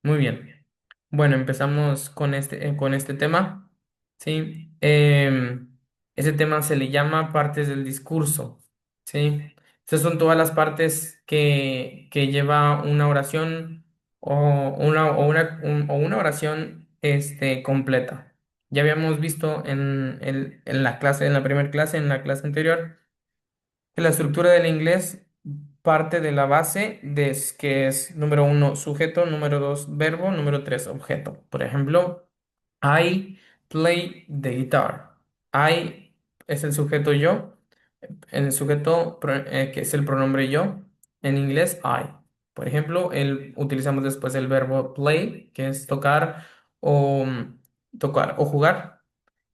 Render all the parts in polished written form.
Muy bien. Bueno, empezamos con este tema. Sí. Ese tema se le llama partes del discurso. Sí. Estas son todas las partes que lleva una oración o una oración completa. Ya habíamos visto en la clase, en la primera clase, en la clase anterior que la estructura del inglés parte de la base que es número uno sujeto, número dos verbo, número tres objeto. Por ejemplo, I play the guitar. I es el sujeto yo, el sujeto que es el pronombre yo, en inglés I. Por ejemplo, utilizamos después el verbo play, que es o tocar o jugar.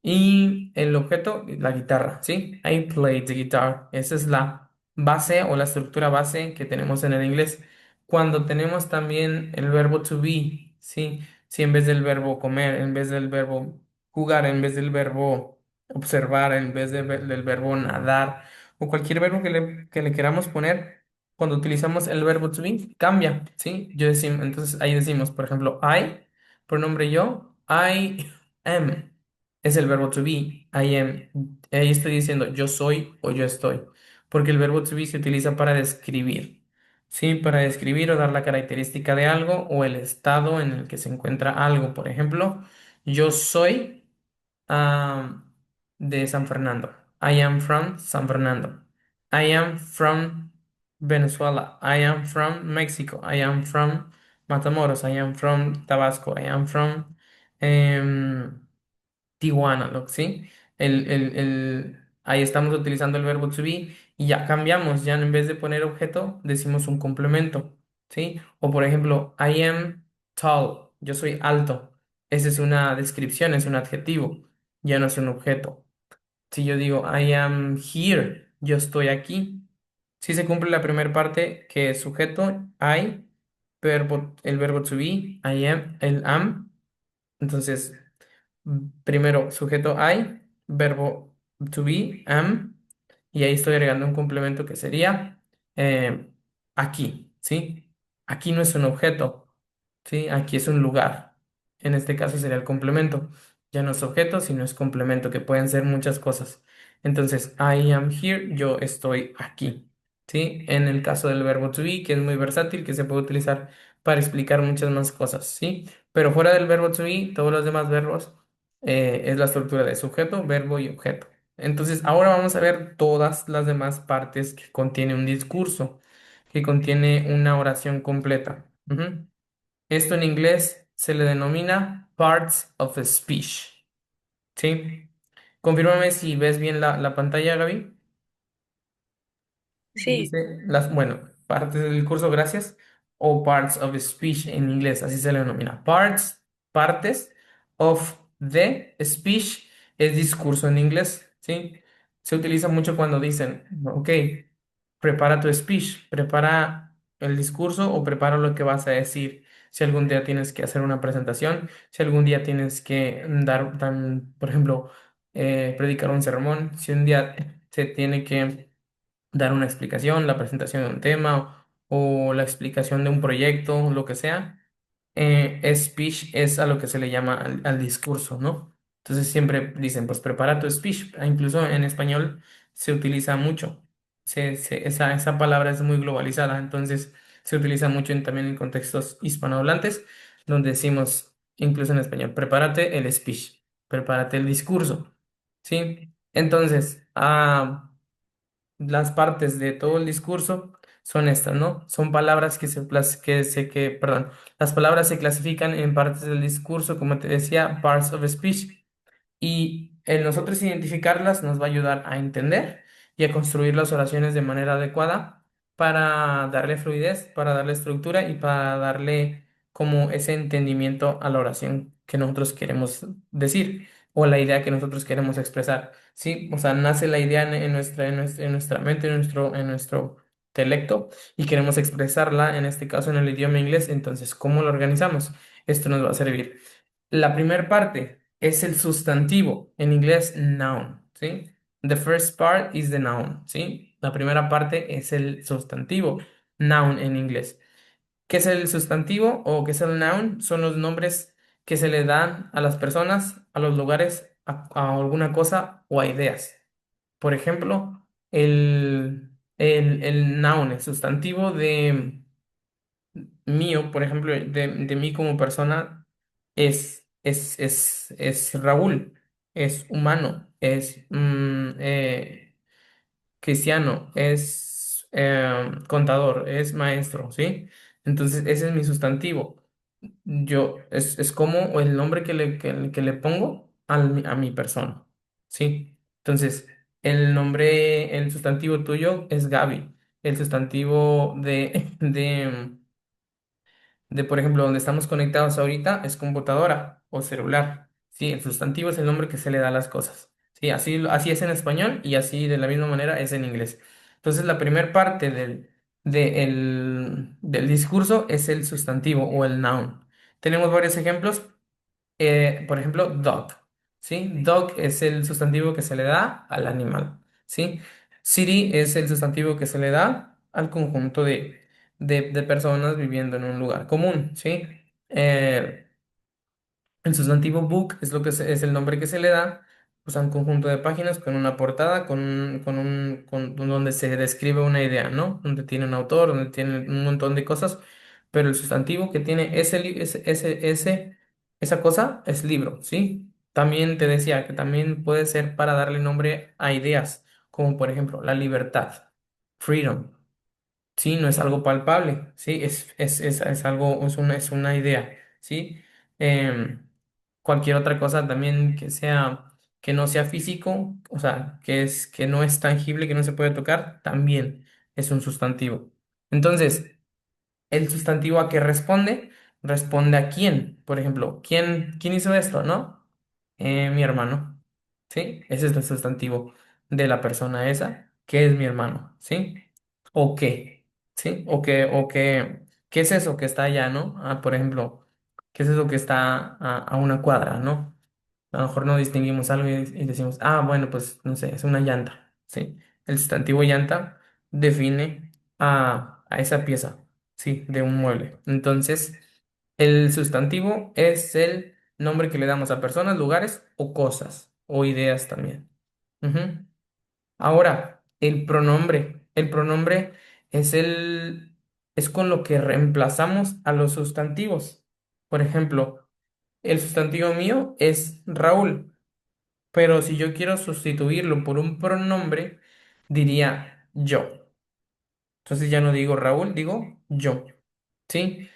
Y el objeto, la guitarra, ¿sí? I play the guitar. Esa es la base o la estructura base que tenemos en el inglés. Cuando tenemos también el verbo to be, ¿sí? Si en vez del verbo comer, en vez del verbo jugar, en vez del verbo observar, en vez del verbo nadar, o cualquier verbo que le queramos poner, cuando utilizamos el verbo to be, cambia, ¿sí? Entonces ahí decimos, por ejemplo, I, pronombre yo, I am es el verbo to be, I am. Ahí estoy diciendo yo soy o yo estoy, porque el verbo to be se utiliza para describir, ¿sí? Para describir o dar la característica de algo o el estado en el que se encuentra algo. Por ejemplo, yo soy ah, de San Fernando. I am from San Fernando. I am from Venezuela. I am from Mexico. I am from Matamoros. I am from Tabasco. I am from... em, Tijuana, ¿sí? Ahí estamos utilizando el verbo to be y ya cambiamos, ya en vez de poner objeto, decimos un complemento, ¿sí? O por ejemplo, I am tall, yo soy alto. Esa es una descripción, es un adjetivo, ya no es un objeto. Si yo digo I am here, yo estoy aquí. Si se cumple la primera parte, que es sujeto, I, el verbo to be, I am, el am. Entonces, primero, sujeto I, verbo to be, am, y ahí estoy agregando un complemento que sería eh, aquí, ¿sí? Aquí no es un objeto, ¿sí? Aquí es un lugar. En este caso sería el complemento. Ya no es objeto, sino es complemento, que pueden ser muchas cosas. Entonces, I am here, yo estoy aquí, ¿sí? En el caso del verbo to be, que es muy versátil, que se puede utilizar para explicar muchas más cosas, ¿sí? Pero fuera del verbo to be, todos los demás verbos es la estructura de sujeto, verbo y objeto. Entonces, ahora vamos a ver todas las demás partes que contiene un discurso, que contiene una oración completa. Ujú. Esto en inglés se le denomina parts of a speech, ¿sí? Confírmame si ves bien la pantalla, Gaby. Sí, Dice bueno, partes del discurso, gracias, o parts of speech en inglés, así se le denomina. Partes of the speech es discurso en inglés, ¿sí? Se utiliza mucho cuando dicen, ok, prepara tu speech, prepara el discurso o prepara lo que vas a decir. Si algún día tienes que hacer una presentación, si algún día tienes que por ejemplo, predicar un sermón, si un día se tiene que dar una explicación, la presentación de un tema o la explicación de un proyecto, lo que sea. Speech es a lo que se le llama al discurso, ¿no? Entonces siempre dicen, pues prepara tu speech. Incluso en español se utiliza mucho. Esa palabra es muy globalizada, entonces se utiliza mucho también en contextos hispanohablantes, donde decimos, incluso en español, prepárate el speech, prepárate el discurso, ¿sí? Entonces, las partes de todo el discurso son estas, ¿no? Son palabras perdón, las palabras se clasifican en partes del discurso, como te decía, parts of speech. Y el nosotros identificarlas nos va a ayudar a entender y a construir las oraciones de manera adecuada para darle fluidez, para darle estructura y para darle como ese entendimiento a la oración que nosotros queremos decir o la idea que nosotros queremos expresar. Sí, o sea, nace la idea en nuestra mente, en nuestro intelecto y queremos expresarla, en este caso en el idioma inglés. Entonces, ¿cómo lo organizamos? Esto nos va a servir. La primera parte es el sustantivo, en inglés noun, ¿sí? The first part is the noun, ¿sí? La primera parte es el sustantivo, noun en inglés. ¿Qué es el sustantivo o qué es el noun? Son los nombres que se le dan a las personas, a los lugares, a alguna cosa o a ideas. Por ejemplo, el noun, el sustantivo de mío, por ejemplo, de mí como persona, es Raúl, es humano, es cristiano, es contador, es maestro, ¿sí? Entonces, ese es mi sustantivo. Es como el nombre que le pongo a mi persona, ¿sí? Entonces, el sustantivo tuyo es Gaby. El sustantivo por ejemplo, donde estamos conectados ahorita es computadora o celular. Sí, el sustantivo es el nombre que se le da a las cosas. Sí, así es en español y así de la misma manera es en inglés. Entonces, la primera parte del discurso es el sustantivo o el noun. Tenemos varios ejemplos. Por ejemplo, dog. ¿Sí? Dog es el sustantivo que se le da al animal. ¿Sí? City es el sustantivo que se le da al conjunto de personas viviendo en un lugar común. ¿Sí? Eh, el sustantivo book es es el nombre que se le da pues, a un conjunto de páginas con una portada, donde se describe una idea, ¿no? Donde tiene un autor, donde tiene un montón de cosas, pero el sustantivo que tiene esa cosa es libro, ¿sí? También te decía que también puede ser para darle nombre a ideas, como por ejemplo la libertad, freedom. Sí, no es algo palpable, sí, es algo, es una idea, sí. Em, Cualquier otra cosa también que no sea físico, o sea, que no es tangible, que no se puede tocar, también es un sustantivo. Entonces, el sustantivo a qué responde, responde a quién. Por ejemplo, ¿quién hizo esto, no? Mi hermano. ¿Sí? Ese es el sustantivo de la persona esa, que es mi hermano. ¿Sí? ¿O qué? ¿Sí? ¿Qué es eso que está allá, no? Ah, por ejemplo, ¿qué es eso que está a una cuadra, no? A lo mejor no distinguimos algo y decimos, ah, bueno, pues no sé, es una llanta, ¿sí? El sustantivo llanta define a esa pieza, ¿sí? De un mueble. Entonces, el sustantivo es el nombre que le damos a personas, lugares o cosas o ideas también. Ujú. Ahora, el pronombre. El pronombre es es con lo que reemplazamos a los sustantivos. Por ejemplo, el sustantivo mío es Raúl. Pero si yo quiero sustituirlo por un pronombre, diría yo. Entonces ya no digo Raúl, digo yo. ¿Sí?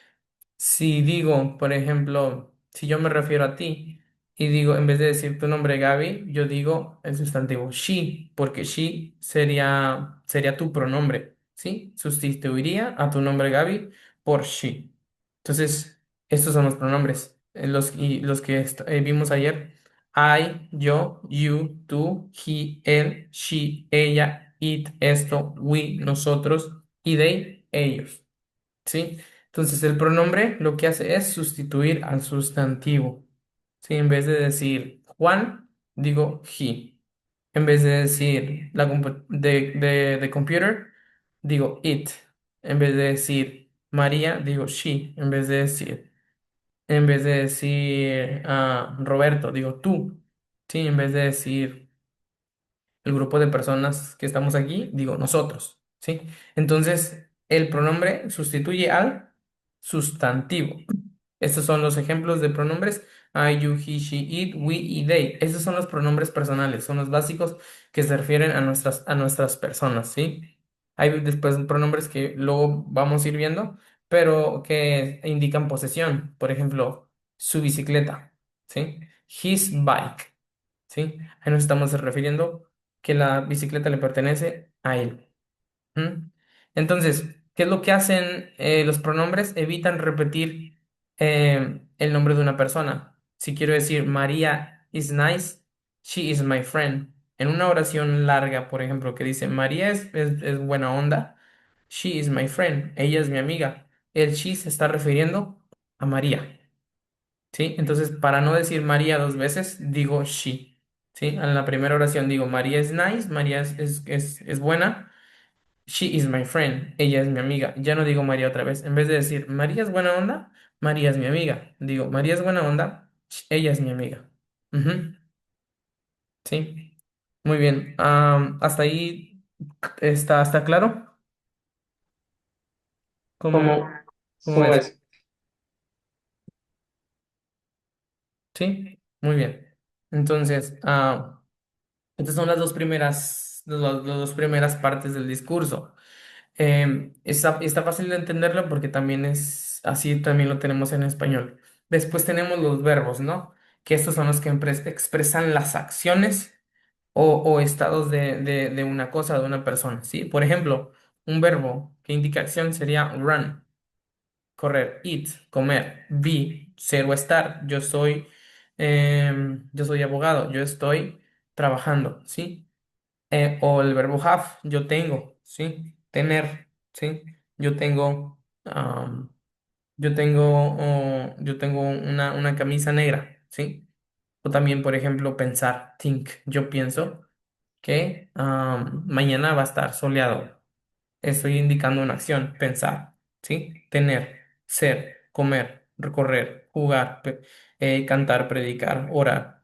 Si digo, por ejemplo, si yo me refiero a ti y digo, en vez de decir tu nombre Gaby, yo digo el sustantivo she, porque she sería tu pronombre, ¿sí? Sustituiría a tu nombre Gaby por she. Entonces, estos son los pronombres, los que vimos ayer. I, yo, you, tú, he, él, she, ella, it, esto, we, nosotros y they, ellos. ¿Sí? Entonces el pronombre lo que hace es sustituir al sustantivo. ¿Sí? En vez de decir Juan, digo he. En vez de decir the computer, digo it. En vez de decir María, digo she. En vez de decir Roberto, digo tú. ¿Sí? En vez de decir el grupo de personas que estamos aquí, digo nosotros, ¿sí? Entonces, el pronombre sustituye al sustantivo. Estos son los ejemplos de pronombres: I, you, he, she, it, we y they. Estos son los pronombres personales, son los básicos que se refieren a a nuestras personas, ¿sí? Hay después pronombres que luego vamos a ir viendo, pero que indican posesión. Por ejemplo, su bicicleta, ¿sí? His bike. ¿Sí? Ahí nos estamos refiriendo que la bicicleta le pertenece a él. ¿Mm? Entonces, ¿qué es lo que hacen los pronombres? Evitan repetir el nombre de una persona. Si quiero decir María is nice, she is my friend. En una oración larga, por ejemplo, que dice María es buena onda, she is my friend, ella es mi amiga. El she se está refiriendo a María. ¿Sí? Entonces, para no decir María dos veces, digo she. ¿Sí? En la primera oración digo María es nice, María es buena. She is my friend. Ella es mi amiga. Ya no digo María otra vez. En vez de decir María es buena onda, María es mi amiga. Digo María es buena onda, ella es mi amiga. Ujú, sí, muy bien. Hasta ahí está claro. ¿Cómo, ¿Cómo, cómo cómo ves? es? Sí, muy bien. Entonces, estas son las dos primeras, las dos primeras partes del discurso. Está fácil de entenderlo porque también es así, también lo tenemos en español. Después tenemos los verbos, ¿no? Que estos son los que expresan las acciones o estados de una cosa, de una persona, ¿sí? Por ejemplo, un verbo que indica acción sería run, correr, eat, comer, be, ser o estar. Yo soy abogado, yo estoy trabajando, ¿sí? O el verbo have, yo tengo, ¿sí? Tener, ¿sí? Yo tengo, yo tengo una camisa negra, ¿sí? O también, por ejemplo, pensar, think, yo pienso que mañana va a estar soleado. Estoy indicando una acción, pensar, ¿sí? Tener, ser, comer, recorrer, jugar, cantar, predicar, orar,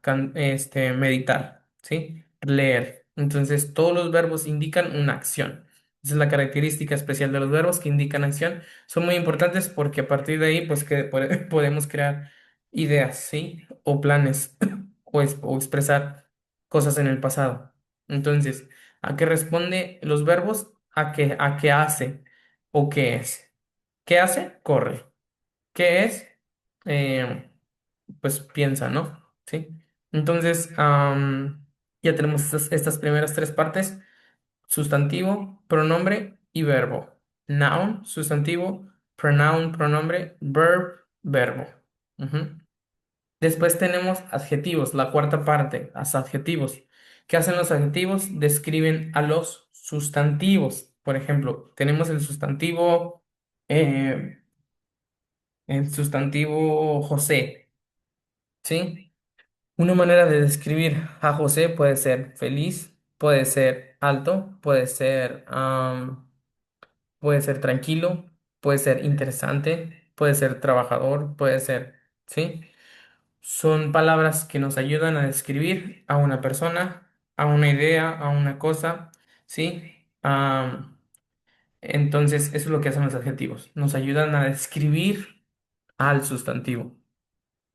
meditar, ¿sí? Leer. Entonces, todos los verbos indican una acción. Esa es la característica especial de los verbos que indican acción. Son muy importantes porque a partir de ahí, pues, que podemos crear ideas, ¿sí? O planes, o expresar cosas en el pasado. Entonces, ¿a qué responde los verbos? A qué hace o qué es. ¿Qué hace? Corre. ¿Qué es? Eh, pues piensa, ¿no? ¿Sí? Entonces, ya tenemos estas primeras tres partes: sustantivo, pronombre y verbo. Noun, sustantivo, pronoun, pronombre, verb, verbo. Ujú. Después tenemos adjetivos, la cuarta parte, los adjetivos. ¿Qué hacen los adjetivos? Describen a los sustantivos. Por ejemplo, tenemos eh, el sustantivo José, ¿sí? Una manera de describir a José puede ser feliz, puede ser alto, puede ser tranquilo, puede ser interesante, puede ser trabajador, puede ser, ¿sí? Son palabras que nos ayudan a describir a una persona, a una idea, a una cosa, ¿sí? Entonces, eso es lo que hacen los adjetivos. Nos ayudan a describir al sustantivo.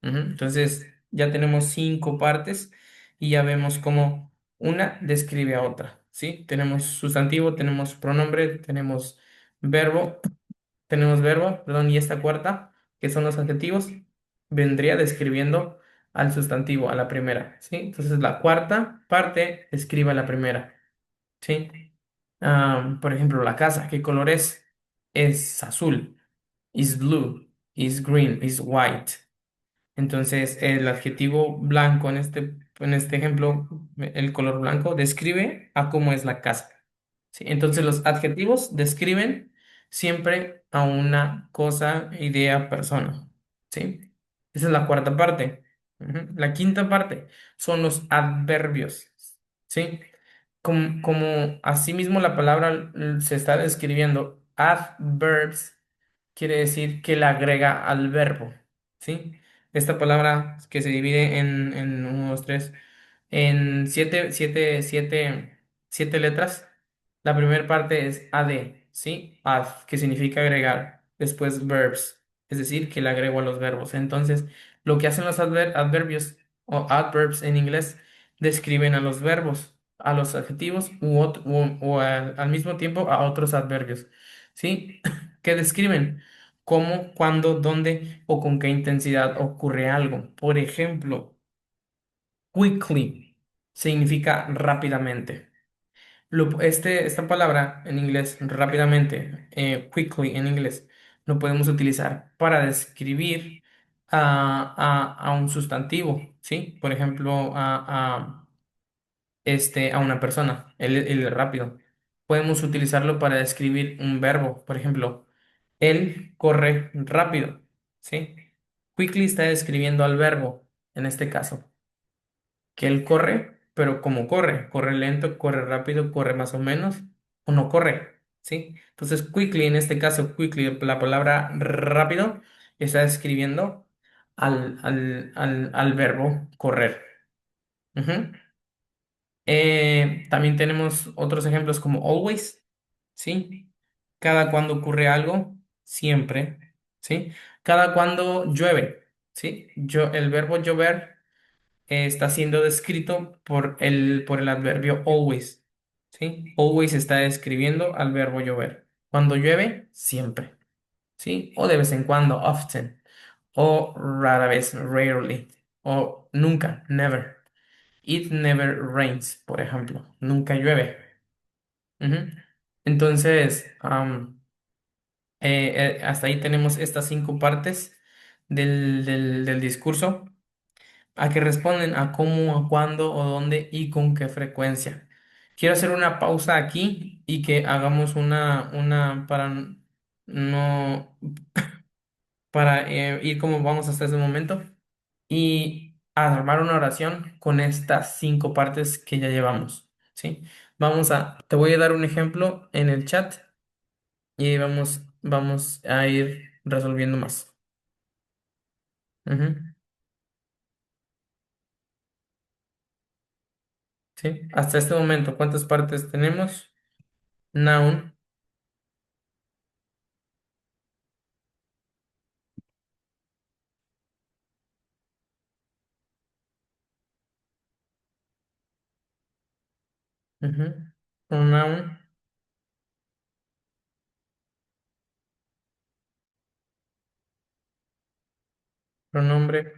Ujú. Entonces, ya tenemos cinco partes y ya vemos cómo una describe a otra, ¿sí? Tenemos sustantivo, tenemos pronombre, perdón, y esta cuarta, que son los adjetivos, vendría describiendo al sustantivo, a la primera, ¿sí? Entonces la cuarta parte describe a la primera, ¿sí? Por ejemplo, la casa, ¿qué color es? Es azul, is blue, is green, is white. Entonces, el adjetivo blanco en este ejemplo, el color blanco, describe a cómo es la casa. ¿Sí? Entonces, los adjetivos describen siempre a una cosa, idea, persona. ¿Sí? Esa es la cuarta parte. Ujú. La quinta parte son los adverbios. ¿Sí? Como asimismo la palabra se está describiendo, adverbs quiere decir que le agrega al verbo. ¿Sí? Esta palabra que se divide en uno, dos, tres, en siete letras. La primera parte es ad, ¿sí? Add, que significa agregar. Después verbs, es decir, que le agrego a los verbos. Entonces, lo que hacen los adverbios o adverbs en inglés, describen a los verbos, a los adjetivos o al mismo tiempo a otros adverbios, ¿sí? Que describen cómo, cuándo, dónde o con qué intensidad ocurre algo. Por ejemplo, quickly significa rápidamente. Esta palabra en inglés, rápidamente, quickly en inglés, lo podemos utilizar para describir a un sustantivo, ¿sí? Por ejemplo, a una persona, el rápido. Podemos utilizarlo para describir un verbo, por ejemplo, él corre rápido, ¿sí? Quickly está describiendo al verbo, en este caso, que él corre, pero ¿cómo corre? ¿Corre lento, corre rápido, corre más o menos o no corre? ¿sí? Entonces, quickly, en este caso, quickly, la palabra rápido, está describiendo al verbo correr. Ujú. También tenemos otros ejemplos como always, ¿sí? Cada cuando ocurre algo, siempre, ¿sí? Cada cuando llueve, ¿sí? El verbo llover está siendo descrito por el adverbio always, ¿sí? Always está describiendo al verbo llover. Cuando llueve, siempre, ¿sí? O de vez en cuando, often. O rara vez, rarely. O nunca, never. It never rains, por ejemplo. Nunca llueve. Ujú. Entonces, hasta ahí tenemos estas cinco partes del discurso, a que responden a cómo, a cuándo, o dónde y con qué frecuencia. Quiero hacer una pausa aquí y que hagamos una no, para ir como vamos hasta ese momento y armar una oración con estas cinco partes que ya llevamos, ¿sí? Te voy a dar un ejemplo en el chat y vamos a ir resolviendo más. Ujú, ¿sí? Hasta este momento, ¿cuántas partes tenemos? Noun, ujú, pronoun, pronombre,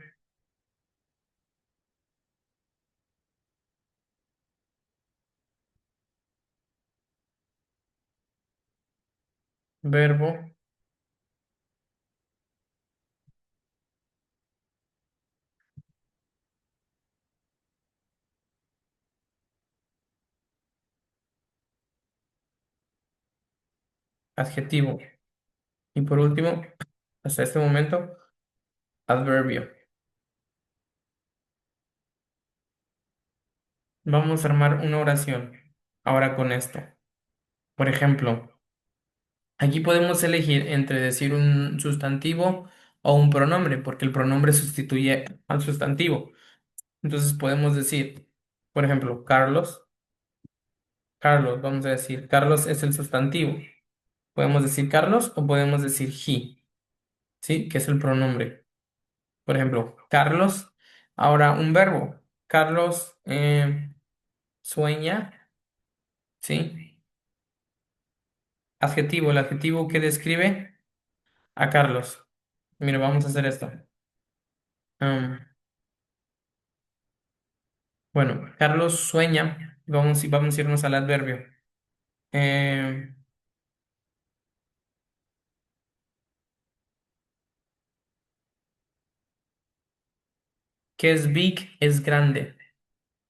verbo, adjetivo. Y por último, hasta este momento, adverbio. Vamos a armar una oración ahora con esto. Por ejemplo, aquí podemos elegir entre decir un sustantivo o un pronombre, porque el pronombre sustituye al sustantivo. Entonces podemos decir, por ejemplo, Carlos. Carlos, vamos a decir, Carlos es el sustantivo. Podemos decir Carlos o podemos decir he, ¿sí? Que es el pronombre. Por ejemplo, Carlos. Ahora un verbo. Carlos sueña, ¿sí? Adjetivo, el adjetivo que describe a Carlos. Mira, vamos a hacer esto. Am, bueno, Carlos sueña. Vamos a irnos al adverbio. Eh, ¿Qué es big? Es grande.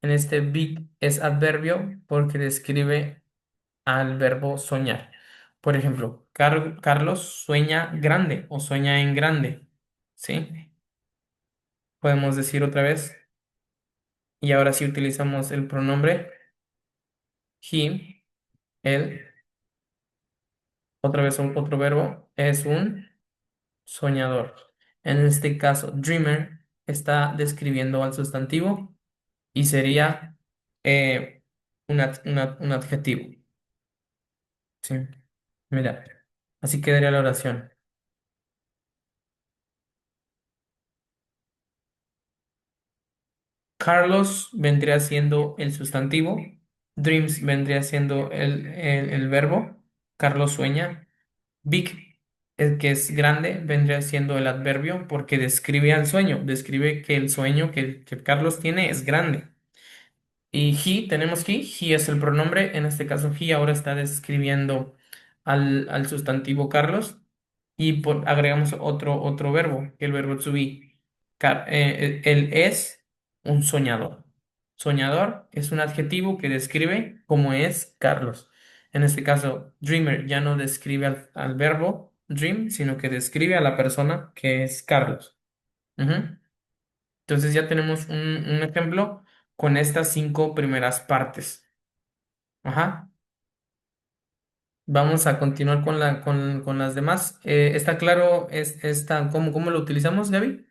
En este big es adverbio porque describe al verbo soñar. Por ejemplo, Carlos sueña grande o sueña en grande. ¿Sí? Podemos decir otra vez. Y ahora sí utilizamos el pronombre he, él. Otra vez otro verbo. Es un soñador. En este caso, dreamer está describiendo al sustantivo y sería un adjetivo. Sí. Mira, así quedaría la oración. Carlos vendría siendo el sustantivo. Dreams vendría siendo el verbo. Carlos sueña. Big, el que es grande, vendría siendo el adverbio porque describe al sueño. Describe que el sueño que Carlos tiene es grande. Y tenemos he es el pronombre, en este caso he ahora está describiendo al sustantivo Carlos y agregamos otro verbo, el verbo to be. Él es un soñador. Soñador es un adjetivo que describe cómo es Carlos. En este caso, dreamer ya no describe al verbo dream, sino que describe a la persona que es Carlos. Ujú. Entonces ya tenemos un ejemplo con estas cinco primeras partes. Ajá. Vamos a continuar con con las demás. ¿Está claro cómo lo utilizamos, Gaby?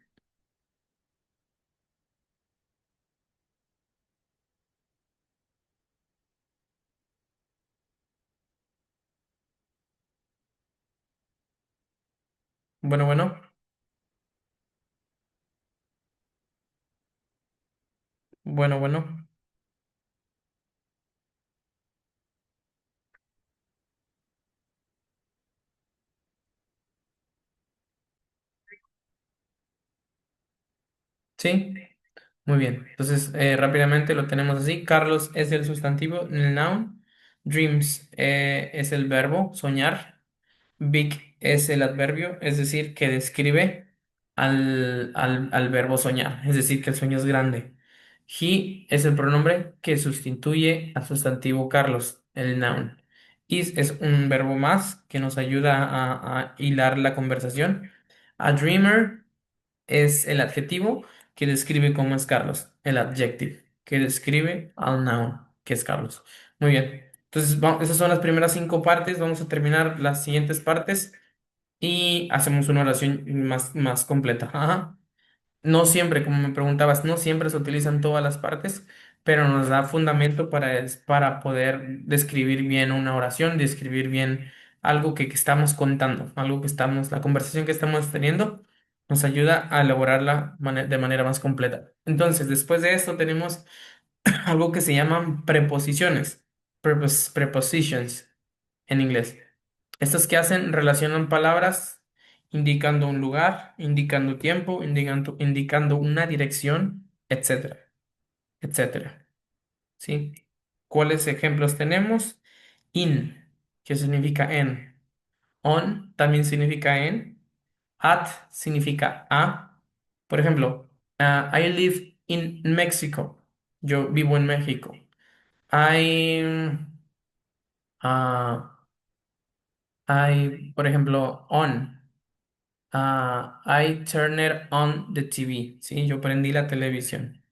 Bueno, bueno, bueno. Sí, muy bien. Entonces, rápidamente lo tenemos así. Carlos es el sustantivo, el noun. Dreams es el verbo, soñar. Big es el adverbio, es decir, que describe al verbo soñar, es decir, que el sueño es grande. He es el pronombre que sustituye al sustantivo Carlos, el noun. Is es un verbo más que nos ayuda a hilar la conversación. A dreamer es el adjetivo que describe cómo es Carlos, el adjective que describe al noun, que es Carlos. Muy bien. Entonces, esas son las primeras cinco partes. Vamos a terminar las siguientes partes y hacemos una oración más completa. Ajá. No siempre, como me preguntabas, no siempre se utilizan todas las partes, pero nos da fundamento para poder describir bien una oración, describir bien algo que estamos contando, algo que la conversación que estamos teniendo, nos ayuda a elaborarla de manera más completa. Entonces, después de esto tenemos algo que se llaman preposiciones, prepositions en inglés. Estas que hacen relacionan palabras indicando un lugar, indicando tiempo, indicando una dirección, etcétera, etcétera. ¿Sí? ¿Cuáles ejemplos tenemos? In, que significa en. On también significa en. At significa a. Por ejemplo, I live in Mexico. Yo vivo en México. I, ah, por ejemplo, on. I turned on the TV. Sí, yo prendí la televisión.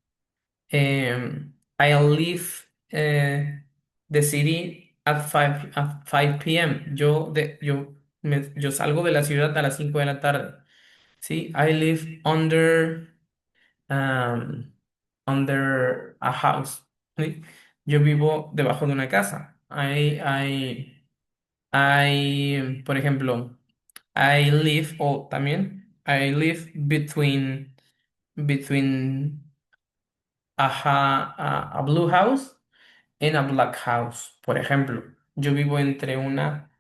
I leave the city at 5 p.m. Yo salgo de la ciudad a las 5 de la tarde. Sí, I live um, under a house. ¿Sí? Yo vivo debajo de una casa. Por ejemplo, I live, o también, I live between a blue house and a black house. Por ejemplo, yo vivo entre una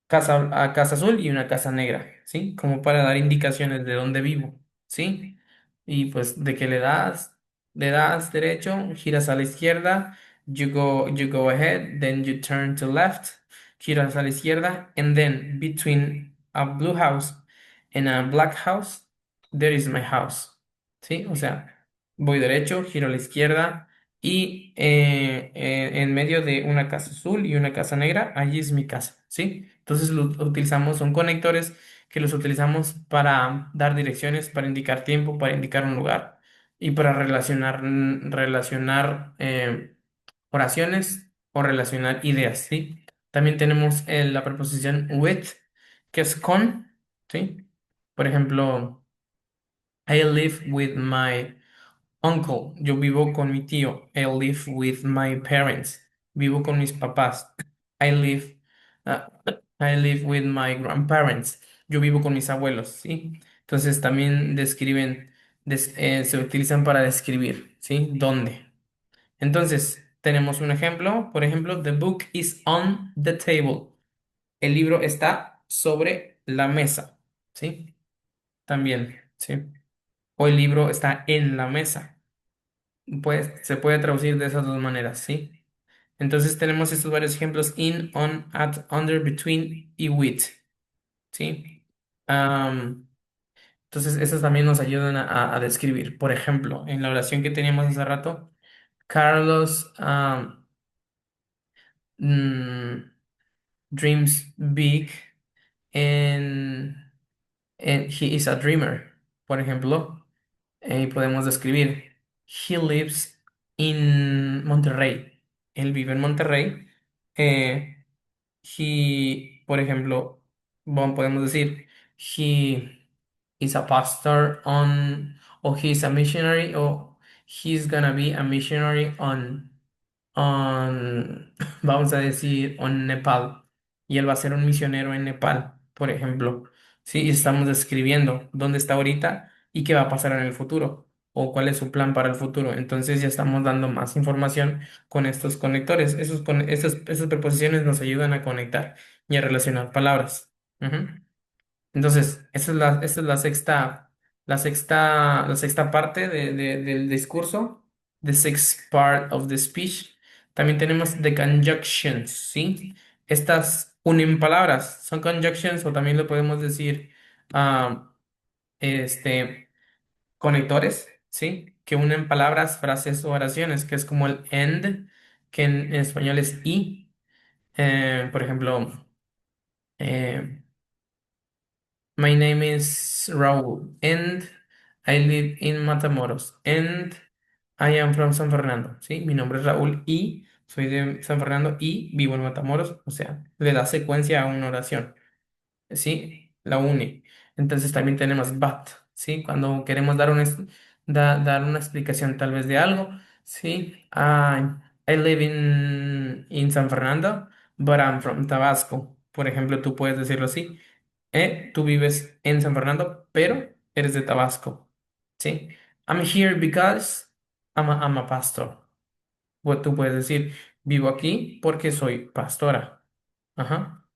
casa azul y una casa negra, ¿sí? Como para dar indicaciones de dónde vivo, ¿sí? Y pues de que le das derecho, giras a la izquierda, you go ahead, then you turn to left, giras a la izquierda, and then between a blue house and a black house, there is my house, ¿sí? O sea, voy derecho, giro a la izquierda y en medio de una casa azul y una casa negra, allí es mi casa, ¿sí? Entonces son conectores que los utilizamos para dar direcciones, para indicar tiempo, para indicar un lugar y para relacionar oraciones o relacionar ideas, ¿sí? También tenemos la preposición with, que es con, ¿sí? Por ejemplo, I live with my uncle, yo vivo con mi tío. I live with my parents. Vivo con mis papás. I live, uh, I live with my grandparents. Yo vivo con mis abuelos, ¿sí? Entonces también se utilizan para describir, ¿sí? ¿Dónde? Entonces, tenemos un ejemplo. Por ejemplo, the book is on the table. El libro está sobre la mesa, ¿sí? También, ¿sí? O el libro está en la mesa. Pues se puede traducir de esas dos maneras, ¿sí? Entonces tenemos estos varios ejemplos: in, on, at, under, between y with, ¿sí? Am, entonces esos también nos ayudan a describir. Por ejemplo, en la oración que teníamos hace rato, Carlos mm, dreams big and, and he is a dreamer. Por ejemplo, podemos describir: He lives in Monterrey. Él vive en Monterrey. Por ejemplo, bueno, podemos decir, he is a pastor on, o he is a missionary, o he's gonna be a missionary vamos a decir, on Nepal. Y él va a ser un misionero en Nepal, por ejemplo. Sí, y estamos describiendo dónde está ahorita y qué va a pasar en el futuro, o cuál es su plan para el futuro. Entonces ya estamos dando más información con estos conectores. Esas preposiciones nos ayudan a conectar y a relacionar palabras. Ujú. Entonces, esa es la sexta parte del discurso, the sixth part of the speech. También tenemos the conjunctions, ¿sí? Estas unen palabras, son conjunctions o también lo podemos decir, ah, este, conectores, ¿sí? Que unen palabras, frases o oraciones, que es como el end, que en español es y. Por ejemplo, eh, my name is Raúl and I live in Matamoros and I am from San Fernando, ¿sí? Mi nombre es Raúl y soy de San Fernando y vivo en Matamoros, o sea, le da secuencia a una oración, ¿sí? La une. Entonces también tenemos but, ¿sí? Cuando queremos dar una explicación tal vez de algo, ¿sí? I live in San Fernando, but I'm from Tabasco. Por ejemplo, tú puedes decirlo así. Tú vives en San Fernando, pero eres de Tabasco, ¿sí? I'm here because I'm a pastor. O tú puedes decir, vivo aquí porque soy pastora. Ajá.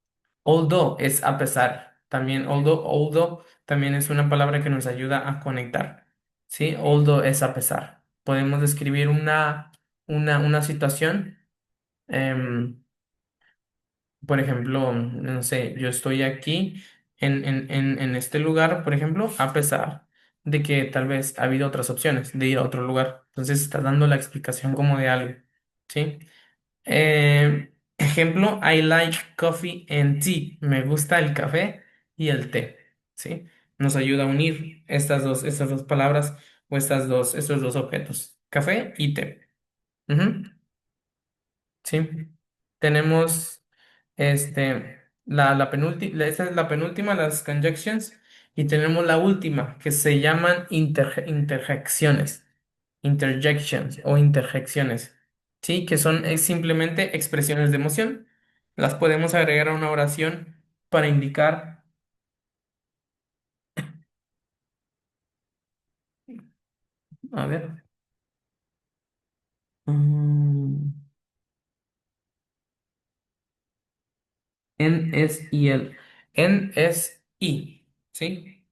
Although es a pesar. También, although también es una palabra que nos ayuda a conectar, ¿sí? Although es a pesar. Podemos describir una situación. em, por ejemplo, no sé, yo estoy aquí en este lugar, por ejemplo, a pesar de que tal vez ha habido otras opciones de ir a otro lugar. Entonces está dando la explicación como de algo, ¿sí? Ejemplo, I like coffee and tea. Me gusta el café y el té, ¿sí? Nos ayuda a unir estas dos palabras o estos dos objetos, café y té. Ujú. Sí, tenemos la penúltima, esta es la penúltima, las conjunctions, y tenemos la última, que se llaman interjecciones, interjections o interjecciones, ¿sí? Que son simplemente expresiones de emoción. Las podemos agregar a una oración para indicar, a ver, mm, en es y el, en es y, ¿sí?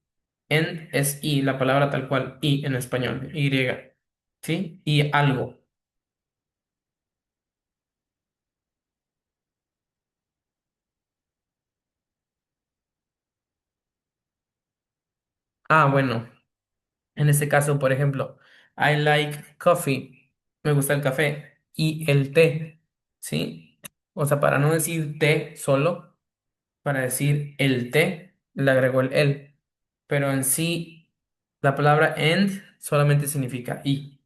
En es y, la palabra tal cual, y en español, y, ¿sí? Y algo. Bueno, en este caso, por ejemplo, I like coffee, me gusta el café, y el té, ¿sí? O sea, para no decir té solo, para decir el té, le agrego el el, pero en sí, la palabra and solamente significa y.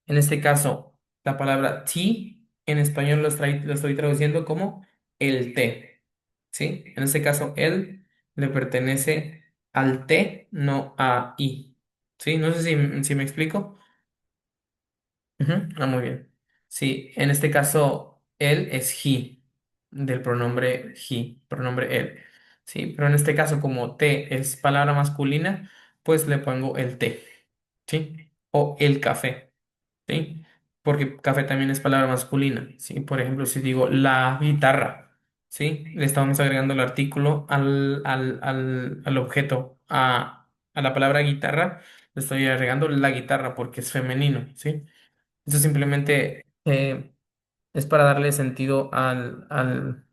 En este caso, la palabra tea en español lo estoy traduciendo como el té, ¿sí? En este caso, el le pertenece al té, no a i, ¿sí? No sé si me explico. Ujú. Muy bien. Sí, en este caso, él es he, del pronombre he, pronombre él, ¿sí? Pero en este caso, como té es palabra masculina, pues le pongo el té, ¿sí? O el café. ¿Sí? Porque café también es palabra masculina, ¿sí? Por ejemplo, si digo la guitarra, ¿sí? Le estamos agregando el artículo al objeto, a la palabra guitarra, le estoy agregando la guitarra porque es femenino, ¿sí? Eso simplemente es para darle sentido al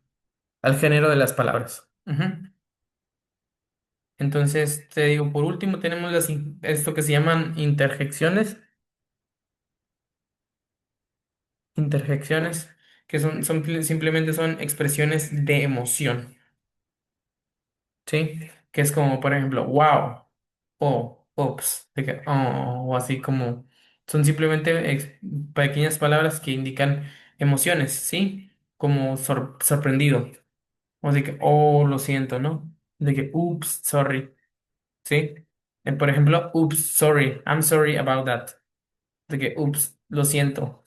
género de las palabras. Ujú. Entonces, te digo, por último tenemos esto que se llaman interjecciones. Interjecciones, que simplemente son expresiones de emoción, ¿sí? Que es como, por ejemplo, wow, o ups, o así como, son simplemente pequeñas palabras que indican emociones, ¿sí? Como sorprendido. O de que, oh, lo siento, ¿no? De que, oops, sorry, ¿sí? Por ejemplo, oops, sorry, I'm sorry about that. De que, ups, lo siento,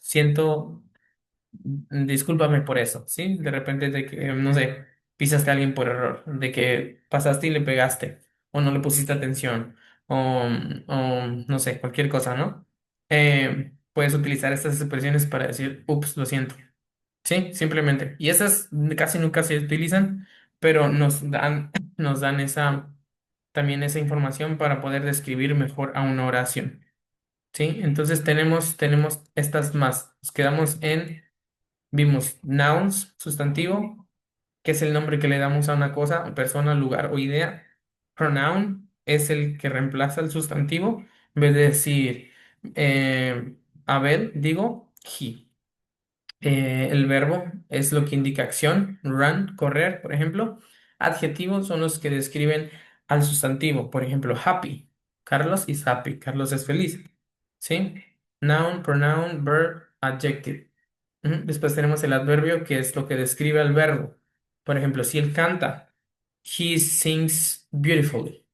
discúlpame por eso, ¿sí? De repente de que, no sé, pisaste a alguien por error, de que pasaste y le pegaste, o no le pusiste atención, o no sé, cualquier cosa, ¿no? Puedes utilizar estas expresiones para decir, ups, lo siento, ¿sí? Simplemente. Y esas casi nunca se utilizan, pero nos dan también esa información para poder describir mejor a una oración. ¿Sí? Entonces tenemos estas más. Nos quedamos vimos nouns, sustantivo, que es el nombre que le damos a una cosa, persona, lugar o idea. Pronoun es el que reemplaza el sustantivo. En vez de decir Abel, digo he. El verbo es lo que indica acción, run, correr, por ejemplo. Adjetivos son los que describen al sustantivo, por ejemplo, happy. Carlos is happy, Carlos es feliz. ¿Sí? Noun, pronoun, verb, adjective. Ujú. Después tenemos el adverbio, que es lo que describe al verbo. Por ejemplo, si él canta, he sings beautifully.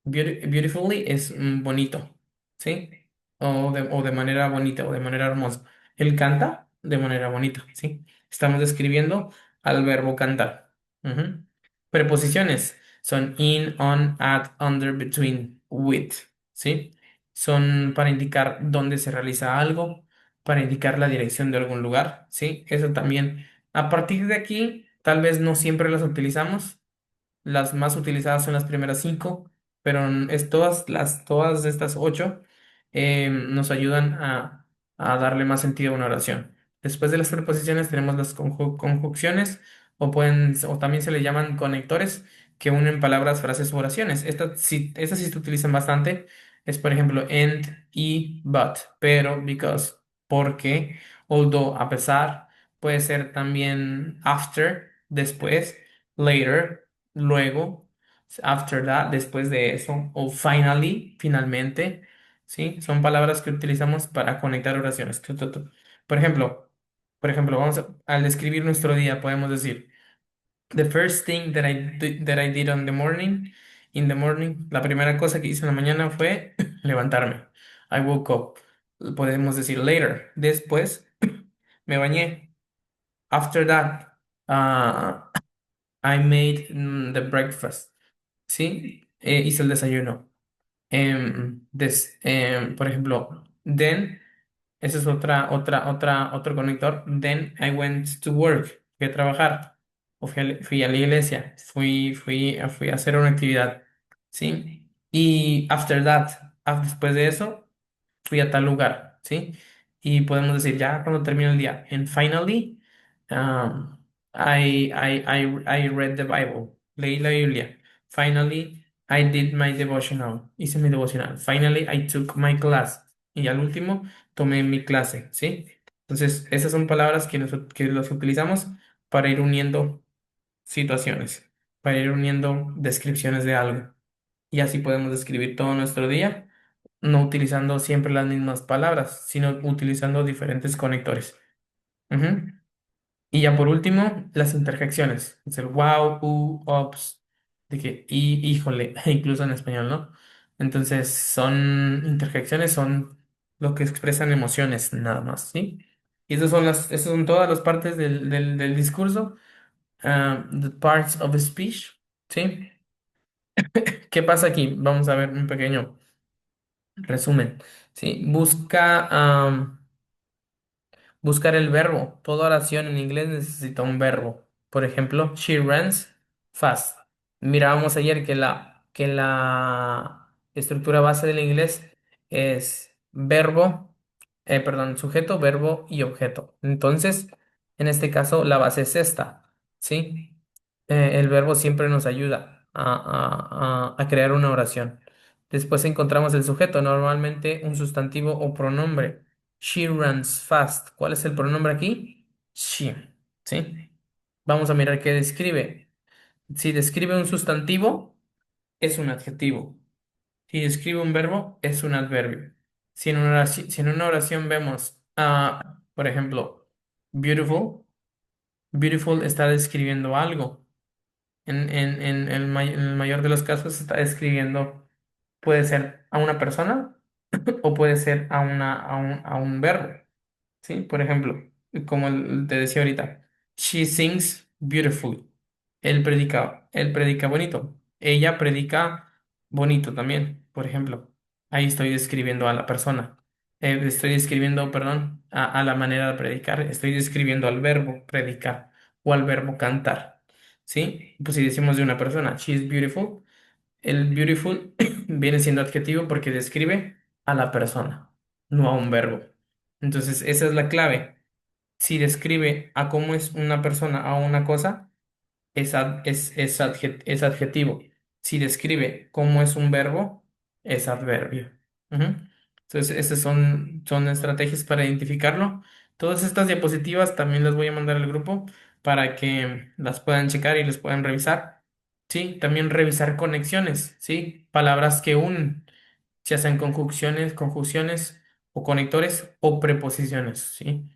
Beautifully es bonito, ¿sí? O de manera bonita o de manera hermosa. Él canta de manera bonita, ¿sí? Estamos describiendo al verbo cantar. Ujú. Preposiciones son in, on, at, under, between, with, ¿sí? Son para indicar dónde se realiza algo, para indicar la dirección de algún lugar, ¿sí? Eso también. A partir de aquí, tal vez no siempre las utilizamos. Las más utilizadas son las primeras cinco, pero todas estas ocho nos ayudan a darle más sentido a una oración. Después de las preposiciones tenemos las conjunciones o también se le llaman conectores que unen palabras, frases o oraciones. Estas sí se utilizan bastante. Es por ejemplo and y but, pero, because, porque, although, a pesar, puede ser también after, después, later, luego, after that, después de eso, o finally, finalmente, ¿sí? Son palabras que utilizamos para conectar oraciones. Por ejemplo, al describir nuestro día, podemos decir, the first thing that I did in the morning, la primera cosa que hice en la mañana fue levantarme. I woke up. Podemos decir later, después, me bañé. After that, ah, I made the breakfast. ¿Sí? Hice el desayuno. Por ejemplo, then, ese es otro conector. Then I went to work. Fui a trabajar. O fui a la iglesia. Fui a hacer una actividad. ¿Sí? Y after that, después de eso fui a tal lugar, ¿sí? Y podemos decir, ya cuando termina el día, and finally, um, I read the Bible, leí la Biblia. Finally, I did my devotional, hice mi devocional. Finally, I took my class. Y al último, tomé mi clase, ¿sí? Entonces, esas son palabras que los utilizamos para ir uniendo situaciones, para ir uniendo descripciones de algo. Y así podemos describir todo nuestro día no utilizando siempre las mismas palabras, sino utilizando diferentes conectores. Ujú. Y ya por último, las interjecciones. Es el wow, ops, de que, y, híjole, incluso en español, ¿no? Entonces, son lo que expresan emociones, nada más, ¿sí? Y esas son todas las partes del discurso, the parts of speech, ¿sí? ¿Qué pasa aquí? Vamos a ver un pequeño resumen, ¿sí? Buscar el verbo. Toda oración en inglés necesita un verbo. Por ejemplo, she runs fast. Mirábamos ayer que la estructura base del inglés es verbo, perdón, sujeto, verbo y objeto. Entonces, en este caso, la base es esta, ¿sí? El verbo siempre nos ayuda a crear una oración. Después encontramos el sujeto, normalmente un sustantivo o pronombre. She runs fast. ¿Cuál es el pronombre aquí? She. ¿Sí? Vamos a mirar qué describe. Si describe un sustantivo, es un adjetivo. Si describe un verbo, es un adverbio. Si en una oración vemos, por ejemplo, beautiful, beautiful está describiendo algo. en el mayor de los casos está describiendo, puede ser a una persona o puede ser a un verbo. ¿Sí? Por ejemplo, como te decía ahorita, she sings beautifully. Él predica bonito. Ella predica bonito también, por ejemplo. Ahí estoy describiendo a la persona. Estoy describiendo, perdón, a la manera de predicar. Estoy describiendo al verbo predicar o al verbo cantar. ¿Sí? Pues si decimos de una persona, she is beautiful, el beautiful viene siendo adjetivo porque describe a la persona, no a un verbo. Entonces, esa es la clave. Si describe a cómo es una persona o una cosa, es adjetivo. Si describe cómo es un verbo, es adverbio. Ujú. Entonces, esas son estrategias para identificarlo. Todas estas diapositivas también las voy a mandar al grupo para que las puedan checar y las puedan revisar. Sí, también revisar conexiones, ¿sí? Palabras que unen, ya sean conjunciones o conectores o preposiciones, ¿sí?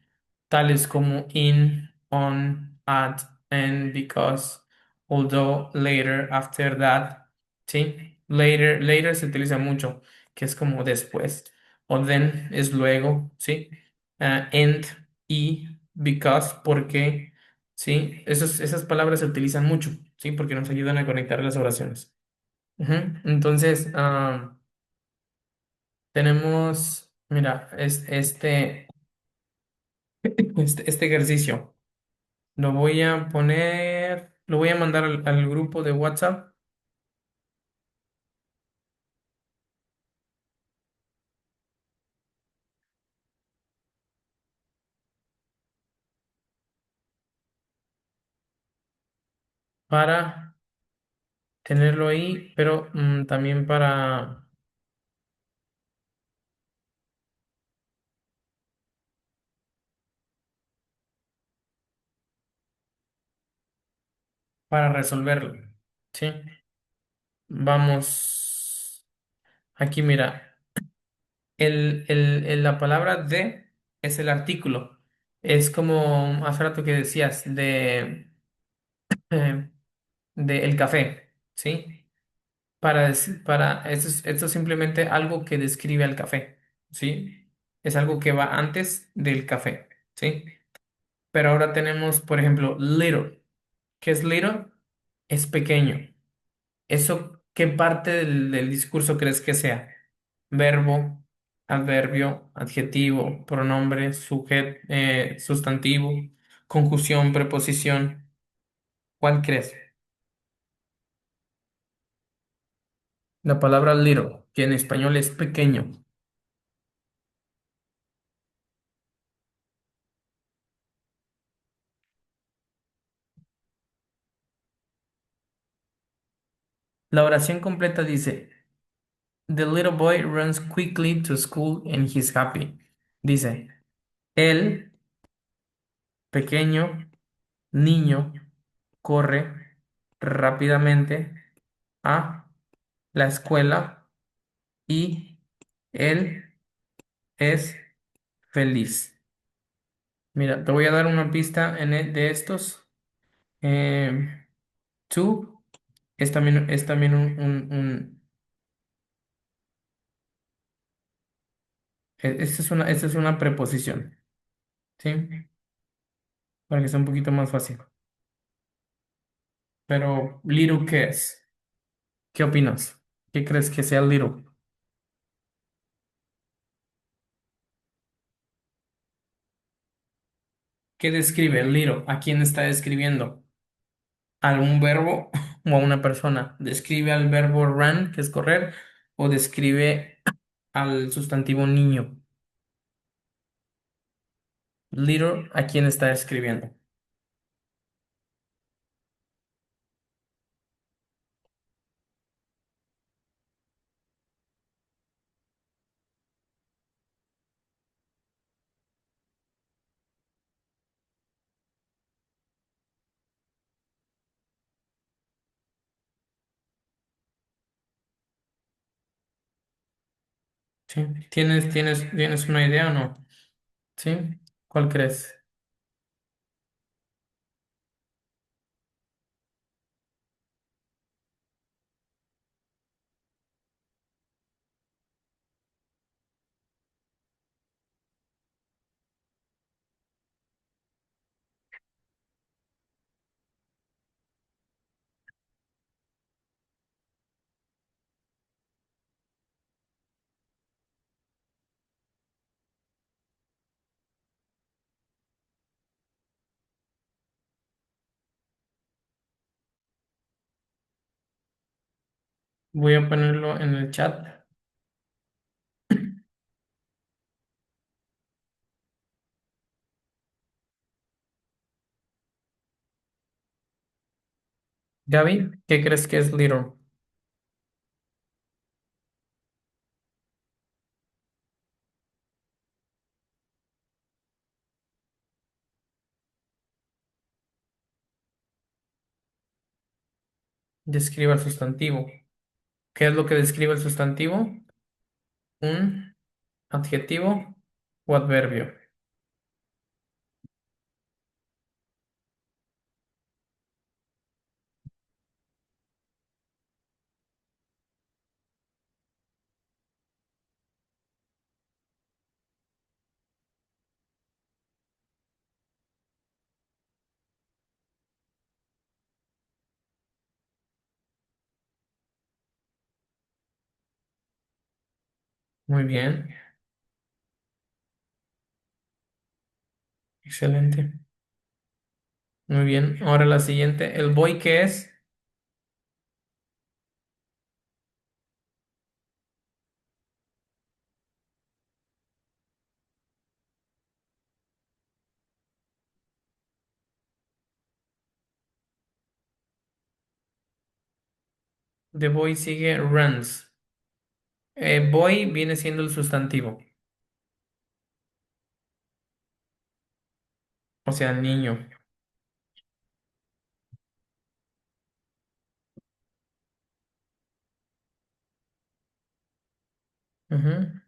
Tales como in, on, at, and, because, although, later, after that, ¿sí? Later se utiliza mucho, que es como después, o then es luego, ¿sí? And, y, because, porque, ¿sí? Esas palabras se utilizan mucho, ¿sí? Porque nos ayudan a conectar las oraciones. Ujú. Entonces, tenemos, mira, este ejercicio. Lo voy a poner, lo voy a mandar al grupo de WhatsApp para tenerlo ahí, pero también para resolverlo. ¿Sí? Vamos, aquí mira, la palabra de es el artículo. Es como hace rato que decías eh, de el café, ¿sí? Esto es simplemente algo que describe al café, ¿sí? Es algo que va antes del café, ¿sí? Pero ahora tenemos, por ejemplo, little. ¿Qué es little? Es pequeño. ¿Eso qué parte del discurso crees que sea? Verbo, adverbio, adjetivo, pronombre, sustantivo, conjunción, preposición. ¿Cuál crees? La palabra little, que en español es pequeño. La oración completa dice: The little boy runs quickly to school and he's happy. Dice, el pequeño niño corre rápidamente a la escuela y él es feliz. Mira, te voy a dar una pista de estos. Eh, to es también esta es una preposición, ¿sí? Para que sea un poquito más fácil. Pero, little, ¿qué es? ¿Qué opinas? ¿Qué crees que sea little? ¿Qué describe little? ¿A quién está describiendo? ¿A un verbo o a una persona? ¿Describe al verbo run, que es correr, o describe al sustantivo niño? Little, ¿a quién está describiendo? ¿Sí? ¿Tienes una idea o no? ¿Sí? ¿Cuál crees? Voy a ponerlo en el chat. Gaby, ¿qué crees que es little? Describe el sustantivo. ¿Qué es lo que describe el sustantivo? Un adjetivo o adverbio. Muy bien, excelente. Muy bien. Ahora la siguiente. ¿El boy qué es? The boy sigue runs. Boy viene siendo el sustantivo, o sea, el niño. Ujú.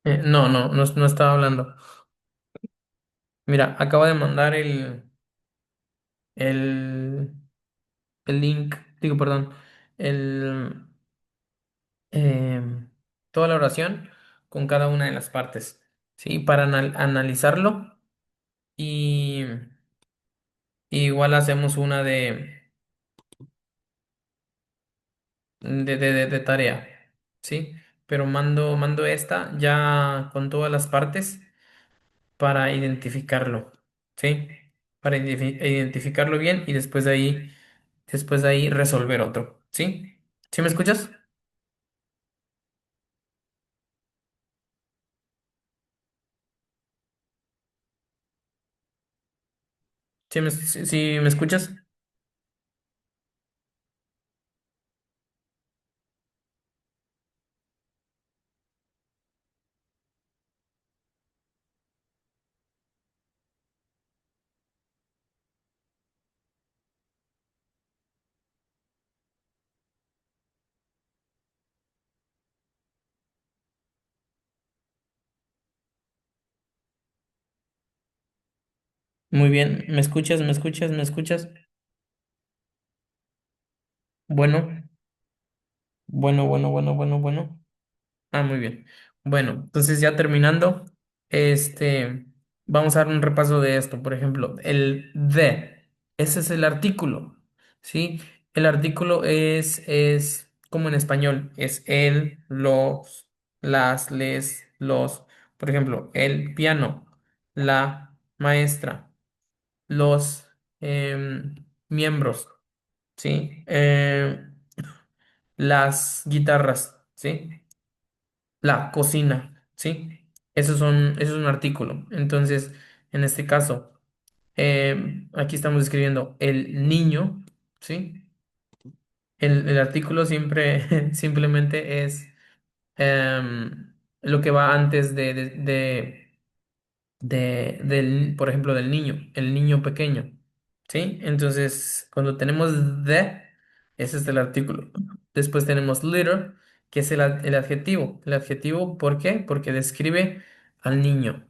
No estaba hablando. Mira, acabo de mandar el, el link, digo, perdón, el, toda la oración con cada una de las partes, ¿sí? Para analizarlo y igual hacemos una de tarea, ¿sí? Pero mando esta ya con todas las partes para identificarlo, ¿sí? Para identificarlo bien y después de ahí resolver otro, ¿sí? ¿Sí me escuchas? ¿Sí me escuchas? Muy bien, ¿me escuchas? ¿Me escuchas? ¿Me escuchas? Bueno, bueno. Ah, muy bien. Bueno, entonces ya terminando, este, vamos a dar un repaso de esto. Por ejemplo, el de, ese es el artículo, ¿sí? El artículo es como en español, es el, los, las, les, los. Por ejemplo, el piano, la maestra, los miembros, ¿sí? Las guitarras, ¿sí? la cocina, ¿sí? Eso es un artículo. Entonces, en este caso, aquí estamos escribiendo el niño, ¿sí? El artículo siempre, simplemente es lo que va antes por ejemplo, del niño, el niño pequeño, ¿sí? Entonces, cuando tenemos the, ese es el artículo. Después tenemos little, que es el adjetivo. El adjetivo, ¿por qué? Porque describe al niño.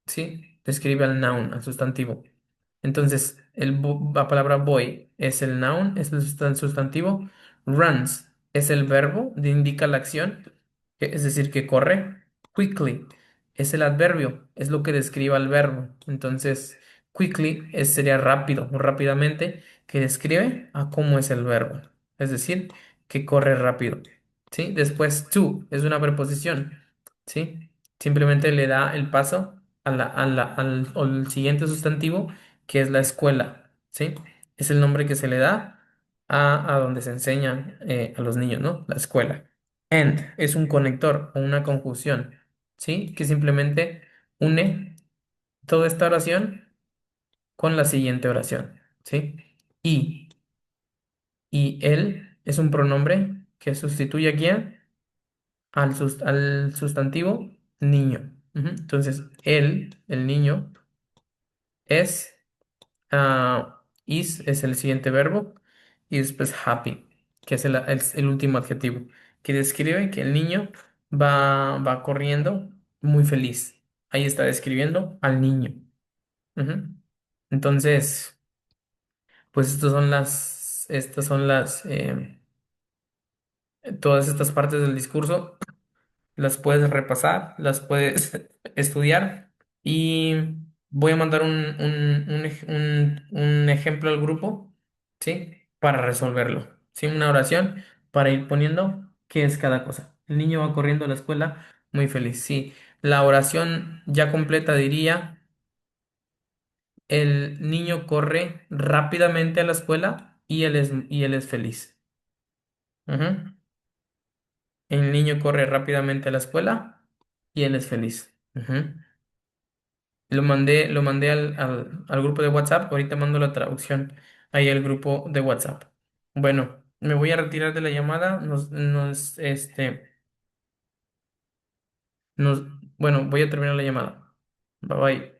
¿Sí? Describe al noun, al sustantivo. Entonces, la palabra boy es el noun, es el sustantivo. Runs es el verbo, indica la acción, es decir, que corre. Quickly es el adverbio, es lo que describe al verbo. Entonces, quickly sería rápido o rápidamente, que describe a cómo es el verbo, es decir, que corre rápido. ¿Sí? Después, to es una preposición. ¿Sí? Simplemente le da el paso al siguiente sustantivo, que es la escuela, ¿sí? Es el nombre que se le da a donde se enseña a los niños, ¿no? La escuela. And es un conector o una conjunción, ¿sí? Que simplemente une toda esta oración con la siguiente oración, ¿sí? Y, y él es un pronombre que sustituye aquí al sustantivo niño. Ujú. Entonces, él, el niño, es, is es el siguiente verbo y después happy, que es el último adjetivo, que describe que el niño va corriendo muy feliz. Ahí está describiendo al niño. Ujú. Entonces, pues todas estas partes del discurso las puedes repasar, las puedes estudiar y voy a mandar un ejemplo al grupo, ¿sí? Para resolverlo, ¿sí? Una oración para ir poniendo qué es cada cosa. El niño va corriendo a la escuela muy feliz, sí. La oración ya completa diría, el niño corre rápidamente a la escuela y él es feliz. Ujú. El niño corre rápidamente a la escuela y él es feliz. Ujú. Lo mandé al grupo de WhatsApp. Ahorita mando la traducción ahí al grupo de WhatsApp. Bueno, me voy a retirar de la llamada. Nos, bueno, voy a terminar la llamada. Bye bye.